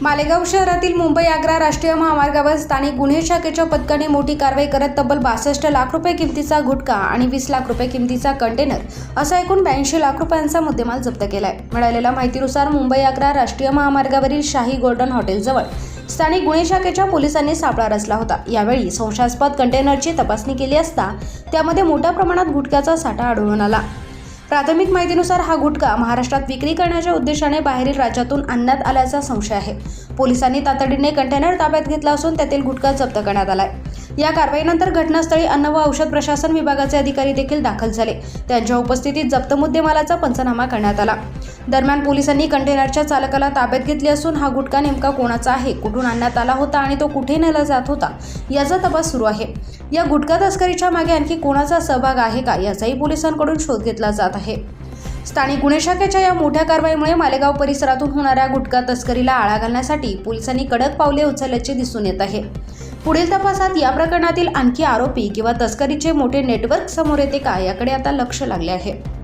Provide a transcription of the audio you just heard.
मालेगाव शहरातील मुंबई-आग्रा राष्ट्रीय महामार्गावर स्थानिक गुन्हे शाखेच्या पथकाने मोठी कारवाई करत तब्बल 62 लाख रुपये किमतीचा गुटखा आणि 20 लाख रुपये किमतीचा कंटेनर असा एकूण 82 लाख रुपयांचा मुद्देमाल जप्त केलाय। मिळालेल्या माहितीनुसार मुंबई-आग्रा राष्ट्रीय महामार्गावरील शाही गोल्डन हॉटेलजवळ स्थानिक गुन्हे शाखेच्या पोलिसांनी सापळा रचला होता। यावेळी संशयास्पद कंटेनरची तपासणी केली असता त्यामध्ये मोठ्या प्रमाणात गुटख्याचा साठा आढळून आला। प्राथमिक माहितीनुसार हा गुटखा महाराष्ट्रात विक्री करण्याच्या उद्देशाने बाहेरील राज्यातून आणण्यात आल्याचा संशय आहे। पोलिसांनी तातडीने कंटेनर ताब्यात घेतला असून त्यातील गुटखा जप्त करण्यात आलाय। या कारवाईनंतर घटनास्थळी अन्न व औषध प्रशासन विभागाचे अधिकारी देखील दाखल झाले। त्यांच्या उपस्थितीत जप्त मुद्देमालाचा पंचनामा करण्यात आला। दरम्यान पोलिसांनी कंटेनरच्या चालकाला ताब्यात घेतले असून हा गुटखा नेमका कोणाचा आहे, कुठून आणण्यात आला होता आणि तो कुठे नेला जात होता याचा तपास सुरू आहे। या गुटखा तस्करीच्या मागे आणखी कोणाचा सहभाग आहे का याचाही पोलिसांकडून शोध घेतला जात आहे। स्थानिक गुन्हे शाखेच्या या मोठ्या कारवाईमुळे मालेगाव परिसरातून होणाऱ्या गुटखा तस्करीला आळा घालण्यासाठी पोलिसांनी कडक पावले उचलल्याचे दिसून येत आहे। पुढील तपासात या प्रकरणातील आणखी आरोपी किंवा तस्करीचे मोठे नेटवर्क समोर येते का याकडे आता लक्ष लागले आहे।